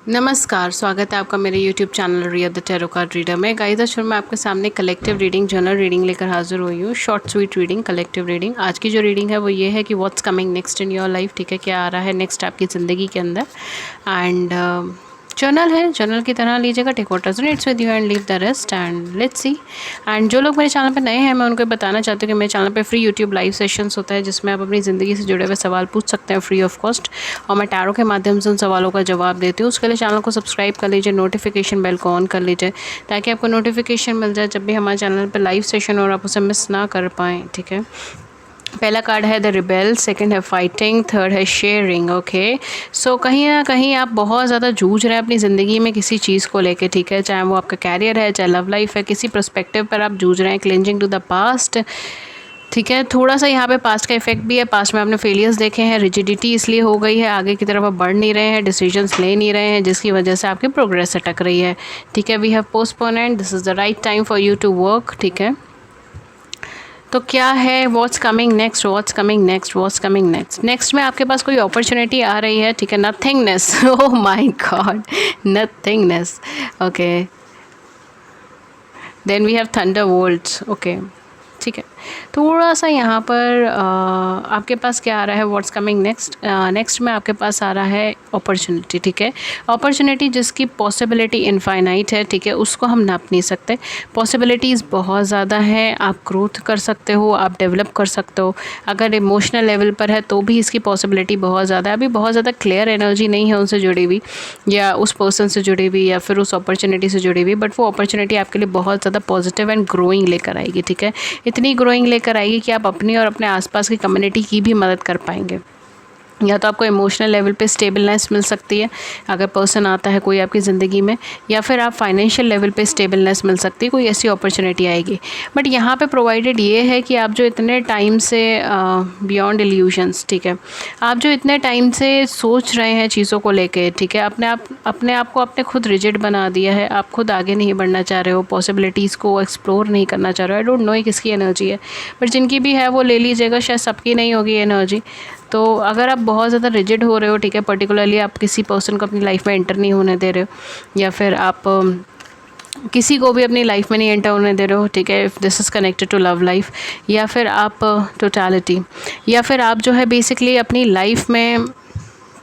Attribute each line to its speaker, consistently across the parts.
Speaker 1: नमस्कार, स्वागत है आपका मेरे YouTube channel Riya the tarot card reader में। गाइस आज मैं आपके सामने कलेक्टिव रीडिंग, जनरल रीडिंग लेकर हाजिर हुई हूँ। Short sweet reading, collective reading. आज की जो रीडिंग है वो ये है कि what's coming next in your life. ठीक है, क्या आ रहा है नेक्स्ट आपकी ज़िंदगी के अंदर। एंड जर्नल है, जर्नल की तरह लीजिएगा। Take what resonates with you and leave the rest and let's see. And जो लोग मेरे चैनल पे नए हैं, मैं उनको बताना चाहती हूँ कि मेरे चैनल पे फ्री यूट्यूब लाइव सेशंस होता है जिसमें आप अपनी ज़िंदगी से जुड़े हुए सवाल पूछ सकते हैं फ्री ऑफ कॉस्ट, और मैं टैरो के माध्यम से उन सवालों का जवाब देती हूँ। उसके लिए चैनल को सब्सक्राइब कर लीजिए, नोटिफिकेशन बेल को ऑन कर लीजिए ताकि आपको नोटिफिकेशन मिल जाए जब भी हमारे चैनल पर लाइव सेशन और आप उसे मिस ना कर पाएँ। ठीक है, पहला कार्ड है द रिबेल, सेकंड है फाइटिंग, थर्ड है शेयरिंग। ओके, सो कहीं ना कहीं आप बहुत ज़्यादा जूझ रहे हैं अपनी ज़िंदगी में किसी चीज़ को लेके। ठीक है, चाहे वो आपका कैरियर है, चाहे लव लाइफ है, किसी पर्सपेक्टिव पर आप जूझ रहे हैं। Clinging to the past. ठीक है, थोड़ा सा यहाँ पे पास्ट का इफेक्ट भी है। पास्ट में आपने फेलियर्स देखे हैं, रिजिडिटी इसलिए हो गई है, आगे की तरफ आप बढ़ नहीं रहे हैं, डिसीजंस ले नहीं रहे हैं, जिसकी वजह से आपकी प्रोग्रेस अटक रही है। ठीक है, we have postponement, this is the right time for you to work. ठीक है, तो क्या है what's coming next, what's coming next, what's coming next. Next में आपके पास कोई अपॉर्चुनिटी आ रही है। ठीक है, nothingness, oh my god, nothingness. Okay, then we have thunder bolts. Okay, ठीक है, थोड़ा सा यहाँ पर आपके पास क्या आ रहा है व्हाट्स कमिंग नेक्स्ट। नेक्स्ट में आपके पास आ रहा है अपॉर्चुनिटी। ठीक है, अपॉर्चुनिटी जिसकी पॉसिबिलिटी इनफाइनाइट है। ठीक है, उसको हम नाप नहीं सकते। पॉसिबिलिटीज़ बहुत ज़्यादा हैं, आप ग्रोथ कर सकते हो, आप डेवलप कर सकते हो। अगर इमोशनल लेवल पर है तो भी इसकी पॉसिबिलिटी बहुत ज़्यादा है। अभी बहुत ज़्यादा क्लियर एनर्जी नहीं है उनसे जुड़ी हुई, या उस पर्सन से जुड़ी हुई, या फिर उस अपॉर्चुनिटी से जुड़ी हुई, बट वो अपॉर्चुनिटी आपके लिए बहुत ज़्यादा पॉजिटिव एंड ग्रोइंग लेकर आएगी। ठीक है, इतनी ग्रोइंग लेकर आएगी कि आप अपनी और अपने आसपास की कम्युनिटी की भी मदद कर पाएंगे। या तो आपको इमोशनल लेवल पे स्टेबलनेस मिल सकती है अगर पर्सन आता है कोई आपकी ज़िंदगी में, या फिर आप फाइनेंशियल लेवल पे स्टेबलनेस मिल सकती है, कोई ऐसी अपॉर्चुनिटी आएगी। बट यहाँ पे प्रोवाइडेड ये है कि आप जो इतने टाइम से बियॉन्ड इल्यूशंस, ठीक है, आप जो इतने टाइम से सोच रहे हैं चीज़ों को लेके, ठीक है, अपने आप को आपने खुद रिजिड बना दिया है, आप खुद आगे नहीं बढ़ना चाह रहे हो, पॉसिबिलिटीज़ को एक्सप्लोर नहीं करना चाह रहे हो। आई डोंट नो ये किसकी एनर्जी है, बट जिनकी भी है वो ले लीजिएगा, शायद सबकी नहीं होगी एनर्जी। तो अगर आप बहुत ज़्यादा रिजिड हो रहे हो, ठीक है, पर्टिकुलरली आप किसी पर्सन को अपनी लाइफ में एंटर नहीं होने दे रहे हो, या फिर आप किसी को भी अपनी लाइफ में नहीं एंटर होने दे रहे हो, ठीक है, if this is connected to love life, या फिर आप टोटलिटी, या फिर आप जो है बेसिकली अपनी लाइफ में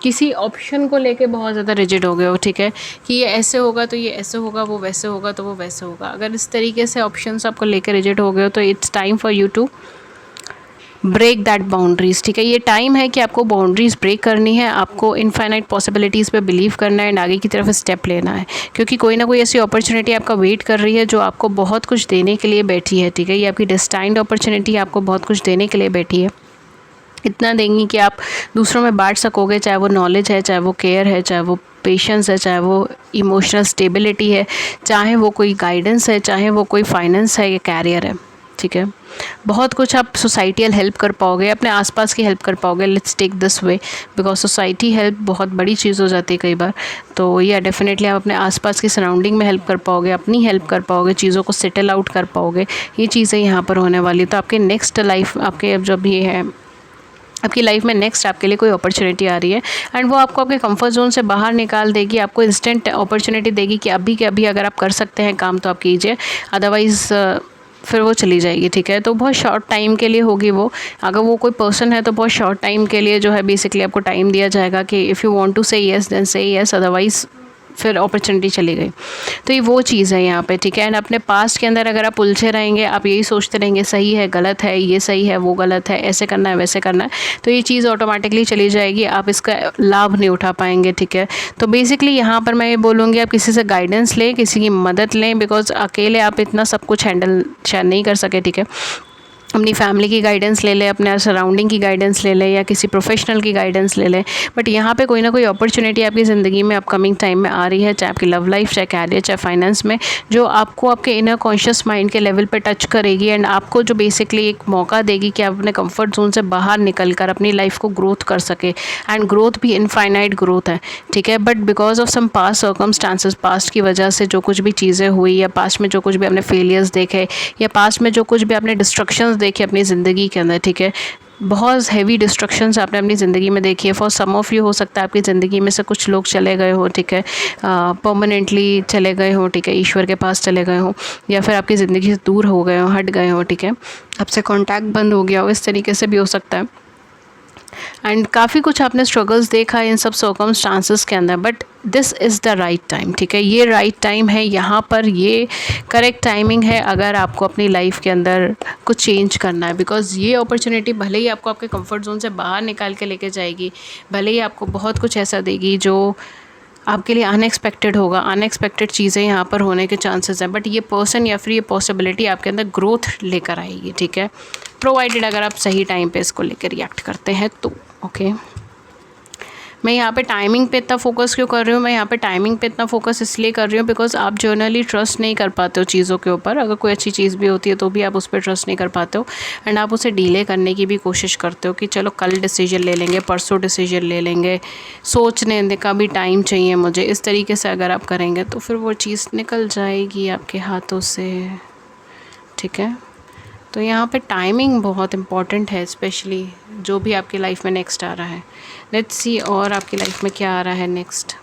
Speaker 1: किसी ऑप्शन को लेके बहुत ज़्यादा रिजिड हो गए हो। ठीक है, कि ये ऐसे होगा तो ये ऐसे होगा, वो वैसे होगा तो वो वैसे होगा। अगर इस तरीके से ऑप्शंस आपको लेके रिजिड हो गए हो तो it's time for you to break that boundaries. ठीक है, ये टाइम है कि आपको बाउंड्रीज़ ब्रेक करनी है, आपको इनफाइनाइट पॉसिबिलिटीज़ पे बिलीव करना है एंड आगे की तरफ स्टेप लेना है, क्योंकि कोई ना कोई ऐसी अपॉर्चुनिटी आपका वेट कर रही है जो आपको बहुत कुछ देने के लिए बैठी है। ठीक है, ये आपकी डेस्टाइन्ड अपॉर्चुनिटी आपको बहुत कुछ देने के लिए बैठी है। इतना देंगी कि आप दूसरों में बांट सकोगे, चाहे वो नॉलेज है, चाहे वो केयर है, चाहे वो पेशेंस है, चाहे वो इमोशनल स्टेबिलिटी है, चाहे वो कोई गाइडेंस है, चाहे वो कोई फाइनेंस है या कैरियर है। ठीक है, बहुत कुछ आप सोसाइटियल हेल्प कर पाओगे, अपने आसपास की हेल्प कर पाओगे। Let's take this way, because society help बहुत बड़ी चीज़ हो जाती है कई बार। तो या डेफिनेटली आप अपने आसपास की सराउंडिंग में हेल्प कर पाओगे, अपनी हेल्प कर पाओगे, चीज़ों को सेटल आउट कर पाओगे। ये चीज़ें यहाँ पर होने वाली। तो आपके नेक्स्ट लाइफ, आपके अब जब ये है आपकी लाइफ में नेक्स्ट आपके लिए कोई अपॉर्चुनिटी आ रही है एंड वो आपको आपके कंफर्ट जोन से बाहर निकाल देगी, आपको इंस्टेंट अपॉर्चुनिटी देगी कि अभी के अभी अगर आप कर सकते हैं काम तो आप कीजिए, अदरवाइज़ फिर वो चली जाएगी। ठीक है, तो बहुत शॉर्ट टाइम के लिए होगी वो। अगर वो कोई पर्सन है तो बहुत शॉर्ट टाइम के लिए जो है बेसिकली आपको टाइम दिया जाएगा कि इफ़ यू वांट टू से येस देन से येस, अदरवाइज़ फिर अपॉर्चुनिटी चली गई। तो ये वो चीज़ है यहाँ पे। ठीक है, एंड अपने पास्ट के अंदर अगर आप उलझे रहेंगे, आप यही सोचते रहेंगे सही है गलत है, ये सही है वो गलत है, ऐसे करना है वैसे करना है, तो ये चीज़ ऑटोमेटिकली चली जाएगी, आप इसका लाभ नहीं उठा पाएंगे। ठीक है, तो बेसिकली यहाँ पर मैं ये बोलूँगी आप किसी से गाइडेंस लें, किसी की मदद लें, बिकॉज अकेले आप इतना सब कुछ हैंडल शायद नहीं कर सके। ठीक है, अपनी फैमिली की गाइडेंस ले लें, अपने सराउंडिंग की गाइडेंस ले लें, या किसी प्रोफेशनल की गाइडेंस ले लें। बट यहाँ पे कोई ना कोई अपॉर्चुनिटी आपकी ज़िंदगी में अपकमिंग टाइम में आ रही है, चाहे आपकी लव लाइफ, चाहे कैरियर, चाहे फाइनेंस में, जो आपको आपके इनर कॉन्शियस माइंड के लेवल पे टच करेगी एंड आपको जो बेसिकली एक मौका देगी कि आप अपने कंफर्ट जोन से बाहर निकल कर अपनी लाइफ को ग्रोथ कर सके। एंड ग्रोथ भी इनफाइनाइट ग्रोथ है। ठीक है, but because of some past circumstances, past की वजह से जो कुछ भी चीज़ें हुई, या पास्ट में जो कुछ भी आपने फेलियर्स देखे, या पास्ट में जो कुछ भी आपने डिस्ट्रक्शंस देखे अपनी ज़िंदगी के अंदर, ठीक है, बहुत हैवी डिस्ट्रक्शंस आपने अपनी ज़िंदगी में देखी है। फॉर सम ऑफ़ यू हो सकता है आपकी ज़िंदगी में से कुछ लोग चले गए हो, ठीक है, परमानेंटली चले गए हो, ठीक है, ईश्वर के पास चले गए हो, या फिर आपकी ज़िंदगी से दूर हो गए हो, हट गए हो, ठीक है, आपसे कॉन्टैक्ट बंद हो गया हो, इस तरीके से भी हो सकता है। एंड काफ़ी कुछ आपने स्ट्रगल्स देखा है इन सब सर्कमस्टांसेस के अंदर, but this is the right time, ठीक है, ये राइट टाइम है, यहाँ पर ये करेक्ट टाइमिंग है अगर आपको अपनी लाइफ के अंदर कुछ चेंज करना है। बिकॉज़ ये अपॉर्चुनिटी भले ही आपको आपके कंफर्ट जोन से बाहर निकाल के लेके जाएगी, भले ही आपको बहुत कुछ ऐसा देगी जो आपके लिए अनएक्सपेक्टेड होगा, अनएक्सपेक्टेड चीज़ें यहाँ पर होने के चांसेस हैं, बट ये पर्सन या फिर ये पॉसिबिलिटी आपके अंदर ग्रोथ लेकर आएगी, ठीक है, प्रोवाइडेड अगर आप सही टाइम पे इसको लेकर रिएक्ट करते हैं तो। ओके, मैं यहाँ पे टाइमिंग पे इतना फोकस क्यों कर रही हूँ? मैं यहाँ पे टाइमिंग पे इतना फोकस इसलिए कर रही हूँ बिकॉज आप जर्नली ट्रस्ट नहीं कर पाते हो चीज़ों के ऊपर। अगर कोई अच्छी चीज़ भी होती है तो भी आप उस पर ट्रस्ट नहीं कर पाते हो, एंड आप उसे डीले करने की भी कोशिश करते हो कि चलो कल डिसीजन ले लेंगे, परसों डिसीजन ले लेंगे, सोचने का भी टाइम चाहिए मुझे। इस तरीके से अगर आप करेंगे तो फिर वो चीज़ निकल जाएगी आपके हाथों से, ठीक है। तो यहाँ पे टाइमिंग बहुत इम्पॉर्टेंट है, स्पेशली जो भी आपकी लाइफ में नेक्स्ट आ रहा है। लेट्स सी और आपकी लाइफ में क्या आ रहा है नेक्स्ट,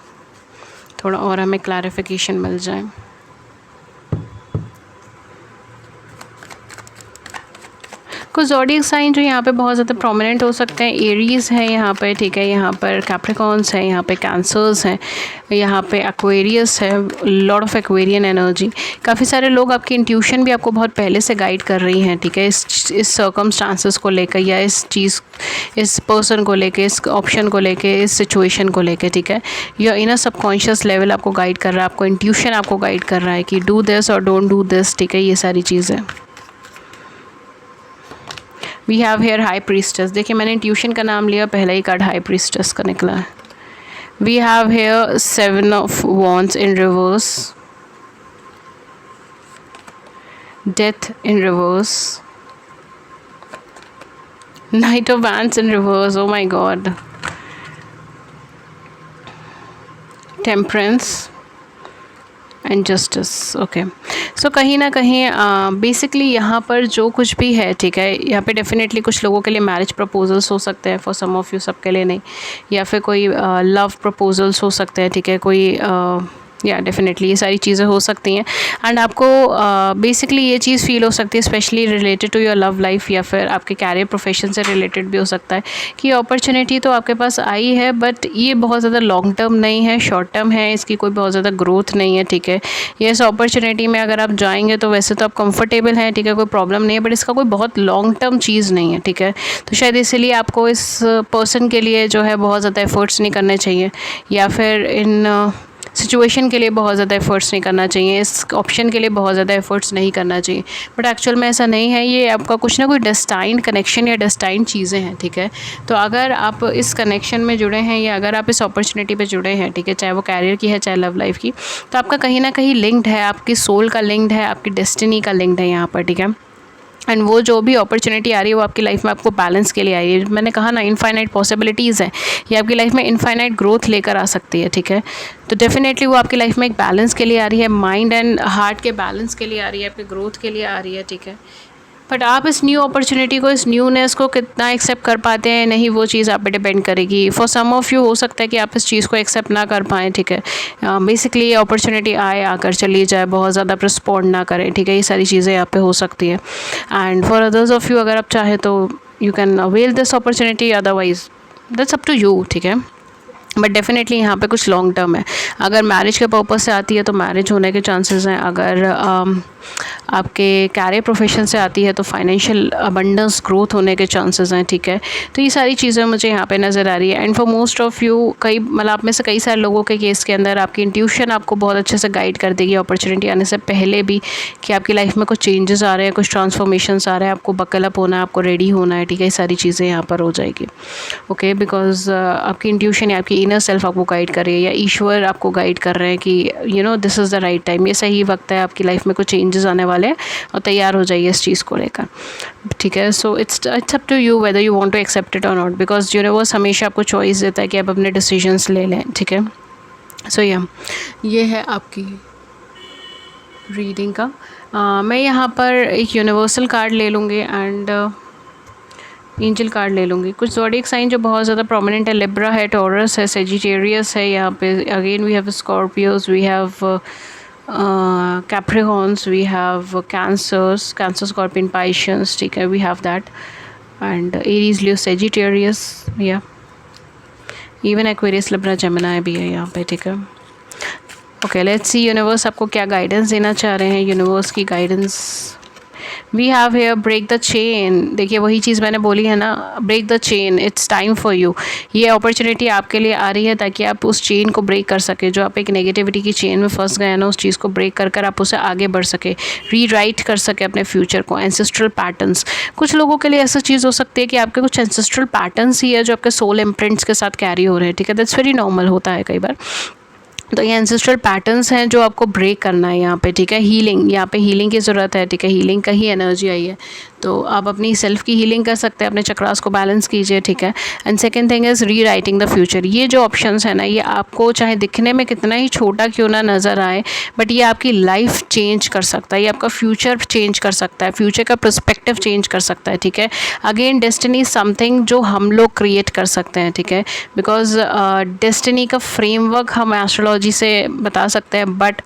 Speaker 1: थोड़ा और हमें क्लैरिफिकेशन मिल जाए। कुछ ज़ोडिएक साइन जो यहाँ पे बहुत ज़्यादा प्रोमिनेंट हो सकते हैं, एरीज़ है यहाँ पे, ठीक है, यहाँ पर कैप्रिकॉर्न्स है, यहाँ पे कैंसर्स हैं, यहाँ पे एक्वेरियस है, लॉट ऑफ एक्वेरियन एनर्जी। काफ़ी सारे लोग, आपकी इंट्यूशन भी आपको बहुत पहले से गाइड कर रही हैं, ठीक है, इस सर्कमस्टांसेस को लेकर या इस चीज़, इस पर्सन को लेके, इस ऑप्शन को लेके, इस सिचुएशन को लेके, ठीक है। योर इनर सबकॉन्शियस लेवल आपको गाइड कर रहा है, आपको इंट्यूशन आपको गाइड कर रहा है कि डू दिस और डोंट डू दिस, ठीक है, ये सारी चीज़ें। We have here high priestess. देखिए मैंने ट्यूशन का नाम लिया, पहला ही कार्ड हाई प्रीस्टेस का निकला है। We have here 7 of wands in reverse, death in reverse, knight of wands in reverse, oh my God, temperance and justice. Okay, so कहीं ना कहीं बेसिकली यहाँ पर जो कुछ भी है, ठीक है, यहाँ पे डेफिनेटली कुछ लोगों के लिए मैरिज प्रपोजल्स हो सकते हैं, फॉर सम ऑफ यू, सबके लिए नहीं, या फिर कोई लव प्रपोजल्स हो सकते हैं, ठीक है, कोई या डेफिनेटली ये सारी चीज़ें हो सकती हैं। एंड आपको बेसिकली ये चीज़ फील हो सकती है, specially related to your love life या फिर आपके कैरियर प्रोफेशन से रिलेटेड भी हो सकता है कि अपॉर्चुनिटी तो आपके पास आई है, बट ये बहुत ज़्यादा लॉन्ग टर्म नहीं है, शॉर्ट टर्म है, इसकी कोई बहुत ज़्यादा ग्रोथ नहीं है, ठीक है। ये इस अपॉर्चुनिटी में अगर आप जाएंगे तो वैसे तो आप कंफर्टेबल हैं, ठीक है, कोई प्रॉब्लम नहीं है, बट इसका कोई बहुत लॉन्ग टर्म चीज़ नहीं है, ठीक है। तो शायद इसीलिए आपको इस पर्सन के लिए जो है बहुत ज़्यादा एफर्ट्स नहीं करने चाहिए, या फिर इन सिचुएशन के लिए बहुत ज़्यादा एफर्ट्स नहीं करना चाहिए, इस ऑप्शन के लिए बहुत ज़्यादा एफर्ट्स नहीं करना चाहिए, बट एक्चुअल में ऐसा नहीं है। ये आपका कुछ ना कुछ डेस्टाइन्ड कनेक्शन या डेस्टाइन्ड चीज़ें हैं, ठीक है। तो अगर आप इस कनेक्शन में जुड़े हैं या अगर आप इस अपॉर्चुनिटी पे जुड़े हैं, ठीक है, चाहे वो कैरियर की है चाहे लव लाइफ की, तो आपका कहीं ना कहीं लिंक्ड है, आपकी सोल का लिंक्ड है, आपकी डेस्टिनी का लिंक्ड है यहाँ पर, ठीक है। एंड वो जो भी अपॉर्चुनिटी आ रही है वो आपकी लाइफ में आपको बैलेंस के लिए आ रही है। मैंने कहा ना, इनफाइनाइट पॉसिबिलिटीज़ हैं, ये आपकी लाइफ में इनफाइनाइट ग्रोथ लेकर आ सकती है, ठीक है। तो डेफिनेटली वो आपकी लाइफ में एक बैलेंस के लिए आ रही है, माइंड एंड हार्ट के बैलेंस के लिए आ रही है, आपकी ग्रोथ के लिए आ रही है, ठीक है। बट आप इस न्यू अपॉर्चुनिटी को, इस न्यूनेस को कितना एक्सेप्ट कर पाते हैं नहीं, वो चीज़ आप पे डिपेंड करेगी। फॉर सम ऑफ यू हो सकता है कि आप इस चीज़ को एक्सेप्ट ना कर पाएँ, ठीक है। बेसिकली ये अपॉर्चुनिटी आए, आकर चली जाए, बहुत ज़्यादा रिस्पॉन्ड ना करें, ठीक है, ये सारी चीज़ें यहाँ पे हो सकती है। And for others of you, अगर आप चाहें तो you can avail this opportunity, otherwise that's up to you, ठीक है। बट डेफिनेटली यहाँ पे कुछ लॉन्ग टर्म है। अगर मैरिज के पर्पज़ से आती है तो मैरिज होने के चांसेस हैं, अगर आपके कैरियर प्रोफेशन से आती है तो फाइनेंशियल अबंडेंस ग्रोथ होने के चांसेस हैं, ठीक है। तो ये सारी चीज़ें मुझे यहाँ पे नज़र आ रही है। And for most of you, कई मतलब आप में से कई सारे लोगों के केस के अंदर आपकी इंट्यूशन आपको बहुत अच्छे से गाइड कर देगी अपॉर्चुनिटी आने से पहले भी, कि आपकी लाइफ में कुछ चेंजेस आ रहे हैं, कुछ ट्रांसफॉर्मेशंस आ रहे हैं, आपको बकल अप होना है, आपको रेडी होना है, ठीक है, ये सारी चीज़ें यहाँ पर हो जाएगी। ओके, बिकॉज आपकी इंट्यूशन या आपकी इनर सेल्फ आपको गाइड कर रही है, या ईश्वर आपको गाइड कर रहे हैं कि you know this is the right time, ये सही वक्त है, आपकी लाइफ में कुछ चेंजेस आने वाले हैं और तैयार हो जाइए इस चीज़ को लेकर, ठीक है। So it's up to you whether you want to accept it और नॉट, बिकॉज यूनिवर्स हमेशा आपको चॉइस देता है कि आप अपने डिसीजंस ले लें, ठीक है। सो ये है आपकी रीडिंग का। मैं यहाँ पर एक यूनिवर्सल कार्ड ले लूँगी एंड एंजल कार्ड ले लूँगी। कुछ ज़ोडिएक साइन जो बहुत ज़्यादा प्रोमिनेंट है, लिब्रा है, टॉरस है, सेजिटेरियस है, यहाँ पे again we have Scorpios, we have Capricorns, we have Cancers, Cancer, scorpion, Pisceans, ठीक है, we have that, and Aries, Leo, Sagittarius, या इवन एक्वेरियस, लिब्रा, जेमिनी भी है यहाँ पे, ठीक है। ओके, लेट्स सी यूनिवर्स आपको क्या गाइडेंस देना चाह रहे हैं। यूनिवर्स की guidance, we have here break the chain. देखिए वही चीज़ मैंने बोली है ना, break the chain, it's time for you. ये अपॉर्चुनिटी आपके लिए आ रही है ताकि आप उस चेन को ब्रेक कर सके, जो आप एक नेगेटिविटी की चेन में फंस गए हैं ना, उस चीज़ को ब्रेक कर आप उसे आगे बढ़ सके, रीराइट कर सके अपने फ्यूचर को। एंसेस्ट्रल पैटर्न्स, कुछ लोगों के लिए ऐसा चीज़ हो सकती है कि आपके कुछ एंसेस्ट्रल पैटर्न्स ही है जो आपके सोल इम्प्रिंट्स के साथ कैरी हो रहे हैं, ठीक है। दैट्स वेरी नॉर्मल, होता है कई बार। तो ये एंसेस्ट्रल पैटर्न्स हैं जो आपको ब्रेक करना है यहाँ पे, ठीक है। हीलिंग, यहाँ पे हीलिंग की ज़रूरत है, ठीक है। हीलिंग का ही एनर्जी आई है, तो आप अपनी सेल्फ की हीलिंग कर सकते हैं, अपने चक्रास को बैलेंस कीजिए, ठीक है। एंड सेकंड थिंग इज़ री राइटिंग द फ्यूचर। ये जो ऑप्शंस है ना, ये आपको चाहे दिखने में कितना ही छोटा क्यों ना नज़र आए, बट ये आपकी लाइफ चेंज कर सकता है, ये आपका फ्यूचर चेंज कर सकता है, फ्यूचर का पर्सपेक्टिव चेंज कर सकता है, ठीक है। अगेन डेस्टिनी इज समथिंग जो हम लोग क्रिएट कर सकते हैं, ठीक है। बिकॉज डेस्टिनी का फ्रेमवर्क हम एस्ट्रोलॉजी से बता सकते हैं, बट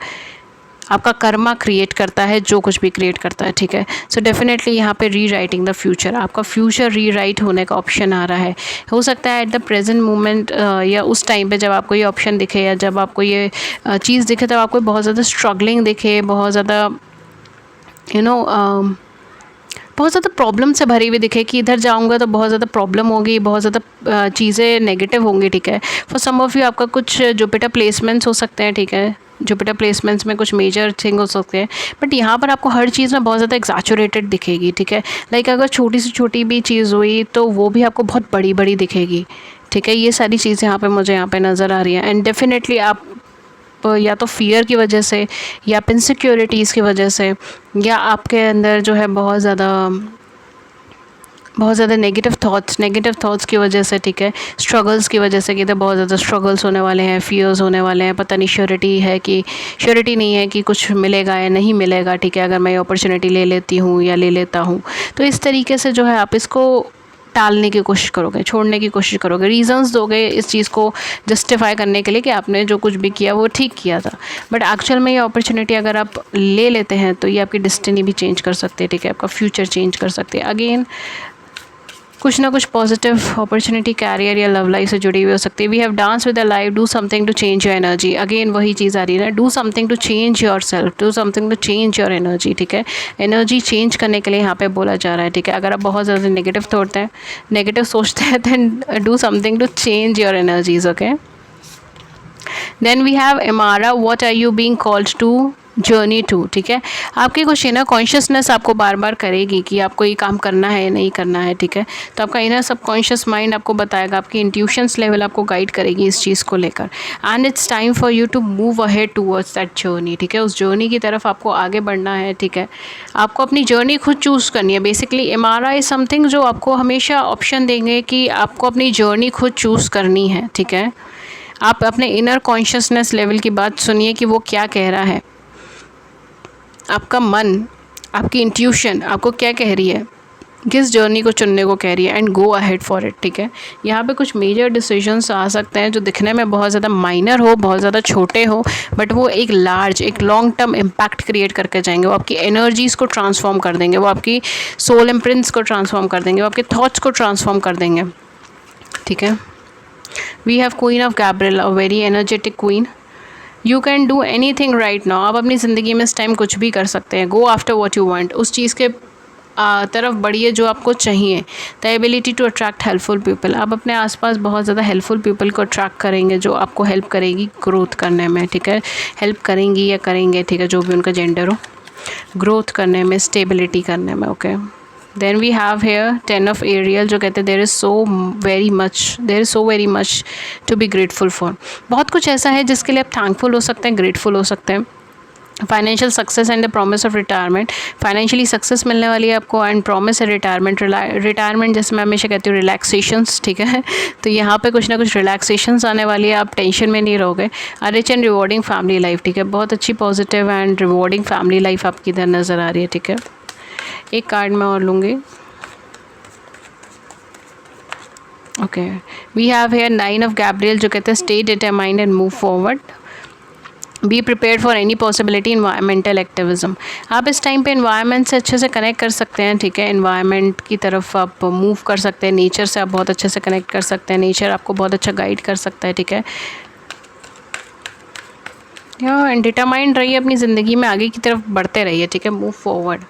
Speaker 1: आपका कर्मा क्रिएट करता है जो कुछ भी क्रिएट करता है, ठीक है। सो डेफिनेटली यहाँ पे री राइटिंग द फ्यूचर, आपका फ्यूचर री राइट होने का ऑप्शन आ रहा है। हो सकता है एट द प्रेजेंट मोमेंट या उस टाइम पे जब आपको ये ऑप्शन दिखे या जब आपको ये चीज़ दिखे, तब आपको बहुत ज़्यादा स्ट्रगलिंग दिखे, बहुत ज़्यादा बहुत ज़्यादा प्रॉब्लम से भरी हुई दिखे कि इधर जाऊंगा तो बहुत ज़्यादा प्रॉब्लम होगी, बहुत ज़्यादा चीज़ें नेगेटिव होंगी, ठीक है। फॉर सम ऑफ यू आपका कुछ जुपिटर प्लेसमेंट्स हो सकते हैं, ठीक है। जुपिटर प्लेसमेंट्स में कुछ मेजर थिंग हो सकते हैं, बट यहाँ पर आपको हर चीज़ में बहुत ज़्यादा एग्जैचुरेटेड दिखेगी, ठीक है। लाइक अगर छोटी से छोटी भी चीज़ हुई तो वो भी आपको बहुत बड़ी बड़ी दिखेगी, ठीक है। ये सारी चीज़ें यहाँ पे मुझे यहाँ पे नज़र आ रही हैं। एंड डेफिनेटली आप या तो फियर की वजह से, या इनसिक्योरिटीज़ की वजह से, या आपके अंदर जो है बहुत ज़्यादा नेगेटिव थॉट्स की वजह से, ठीक है। स्ट्रगल्स की वजह से, कि इधर बहुत ज़्यादा स्ट्रगल्स होने वाले हैं, फियर्स होने वाले हैं, पता नहीं श्योरिटी नहीं है कि कुछ मिलेगा या नहीं मिलेगा, ठीक है। अगर मैं ये अपॉर्चुनिटी ले लेती हूँ या ले लेता हूँ, तो इस तरीके से जो है आप इसको टालने की कोशिश करोगे, छोड़ने की कोशिश करोगे, रीजंस दोगे इस चीज़ को जस्टिफाई करने के लिए कि आपने जो कुछ भी किया वो ठीक किया था। बट एक्चुअल में ये अपॉर्चुनिटी अगर आप ले लेते हैं तो ये आपकी डेस्टिनी भी चेंज कर सकते हैं, ठीक है। आपका फ्यूचर चेंज कर सकते हैं। अगेन कुछ ना कुछ पॉजिटिव अपॉर्चुनिटी कैरियर या लव लाइफ से जुड़ी हुई हो सकती है। We have dance with the life, do something to change your energy. Again वही चीज़ आ रही है ना, do something to change yourself, do something to change your energy, ठीक है। एनर्जी चेंज करने के लिए यहाँ पे बोला जा रहा है, ठीक है। अगर आप बहुत ज़्यादा नेगेटिव सोचते हैं then do something to change your energies, okay. Then we have इमारा, what are you being called to journey to, ठीक है। आपकी कुछ इनर कॉन्शियसनेस आपको बार बार करेगी कि आपको ये काम करना है या नहीं करना है, ठीक है। तो आपका इनर सबकॉन्शियस माइंड आपको बताएगा, आपकी इंट्यूशंस लेवल आपको गाइड करेगी इस चीज़ को लेकर। And it's time for you to move ahead towards that journey, ठीक है। उस जर्नी की तरफ आपको आगे बढ़ना है, ठीक है। आपको अपनी जर्नी खुद चूज़ करनी है। बेसिकली एमआरआई इज समथिंग जो आपको हमेशा ऑप्शन देंगे कि आपको अपनी जर्नी खुद चूज़ करनी है, ठीक है। आप अपने इनर कॉन्शियसनेस लेवल की बात सुनिए कि वो क्या कह रहा है। आपका मन, आपकी इंट्यूशन आपको क्या कह रही है, किस जर्नी को चुनने को कह रही है, and go ahead for it, ठीक है। यहाँ पे कुछ मेजर डिसीजंस आ सकते हैं जो दिखने में बहुत ज़्यादा माइनर हो, बहुत ज़्यादा छोटे हो, बट वो एक लॉन्ग टर्म इम्पैक्ट क्रिएट करके जाएंगे। वो आपकी एनर्जीज़ को ट्रांसफॉर्म कर देंगे, वो आपकी सोल इम्प्रिंट्स को ट्रांसफॉर्म कर देंगे, वो आपके थॉट्स को ट्रांसफॉर्म कर देंगे, ठीक है। We have queen of Gabriel, a very energetic queen. You can do anything right now. आप अपनी ज़िंदगी में इस टाइम कुछ भी कर सकते हैं। Go after what you want, उस चीज़ के तरफ बढ़िए जो आपको चाहिए। The ability to attract helpful people, आप अपने आसपास बहुत ज़्यादा हेल्पफुल पीपल को अट्रैक्ट करेंगे जो आपको हेल्प करेगी ग्रोथ करने में, ठीक है। हेल्प करेंगी या करेंगे, ठीक है, जो भी उनका जेंडर हो, ग्रोथ करने में, स्टेबिलिटी करने में, okay. Then we have here 10 of Ariel जो कहते हैं there is so very much to be grateful for. बहुत कुछ ऐसा है जिसके लिए आप थैंकफुल हो सकते हैं, ग्रेटफुल हो सकते हैं। Financial success and the promise of retirement, financially success मिलने वाली है आपको, एंड प्रॉमिस है रिटायरमेंट जैसे मैं हमेशा कहती हूँ रिलैक्सेशंस, ठीक है। तो यहाँ पे कुछ ना कुछ रिलैक्सेशंस आने वाली है, आप टेंशन में नहीं रहोगे। Rich and rewarding family life, ठीक है। बहुत अच्छी positive and rewarding family life आपकी इधर नज़र आ रही है, ठीक है। एक कार्ड मैं और लूँगी। Okay, we have here 9 of Gabriel जो कहते हैं stay determined and move forward, be prepared for any possibility, environmental activism. आप इस टाइम पे इन्वायरमेंट से अच्छे से कनेक्ट कर सकते हैं, ठीक है, इन्वायरमेंट की तरफ आप मूव कर सकते हैं, नेचर से आप बहुत अच्छे से कनेक्ट कर सकते हैं, नेचर आपको बहुत अच्छा गाइड कर सकता है, ठीक है। एंड डिटरमाइंड रहिए, अपनी ज़िंदगी में आगे की तरफ बढ़ते रहिए, ठीक है, मूव फॉरवर्ड,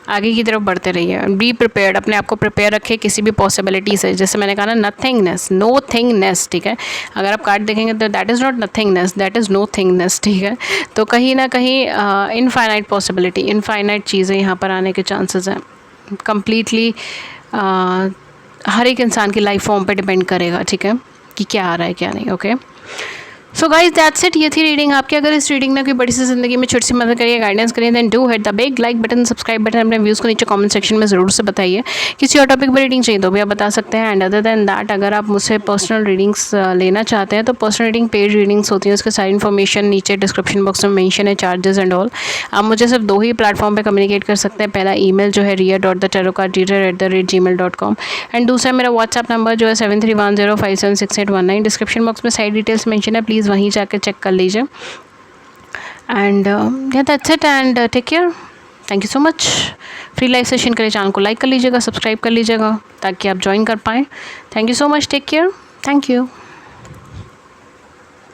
Speaker 1: आगे की तरफ बढ़ते रहिए। बी प्रिपेयर्ड, अपने आप को प्रिपेयर रखिए किसी भी पॉसिबिलिटी से, जैसे मैंने कहा ना, नथिंगनेस, नो थिंगनेस, ठीक है। अगर आप कार्ड देखेंगे तो that is not nothingness, that is no thingness, ठीक है। तो कहीं ना कहीं इनफाइनाइट पॉसिबिलिटी, इनफाइनाइट चीज़ें यहाँ पर आने के चांसेस हैं। कम्प्लीटली हर एक इंसान की लाइफ फॉर्म पे डिपेंड करेगा, ठीक है, कि क्या आ रहा है क्या नहीं। Okay, so guys that's it, ये थी रीडिंग आपकी। अगर इस रीडिंग ने कोई बड़ी सी ज़िंदगी में छोटी सी मदद करिए, गाइडेंस करिए, then do hit the big like button, subscribe button, अपने व्यूज़ को नीचे कमेंट सेक्शन में ज़रूर से बताइए। किसी और टॉपिक पर रीडिंग चाहिए तो भी आप बता सकते हैं। एंड अदर देन दैट, अगर आप मुझसे पर्सनल रीडिंग्स लेना चाहते हैं तो पर्सनल रीडिंग पेड रीडिंग्स होती है, उसका सारी इन्फॉर्मेशन नीचे डिस्क्रिप्शन बॉक्स में मेंशन है, चार्जेस एंड ऑल। आप मुझे सिर्फ 2 ही प्लेटफॉर्म पर कम्युनिकेट कर सकते हैं। पहला ईमेल जो है ria.thetarotcardreader@gmail.com, एंड दूसरा मेरा व्हाट्सएप नंबर जो है 7310576819। डिस्क्रिप्शन बॉक्स में सारी डिटेल्स मेंशन है, प्लीज़ वहीं जाकर चेक कर लीजिए। And that's it, and take care, thank you so much. Free live session के लिए चैनल को लाइक कर लीजिएगा, सब्सक्राइब कर लीजिएगा ताकि आप ज्वाइन कर पाएँ। Thank you so much, take care, thank you.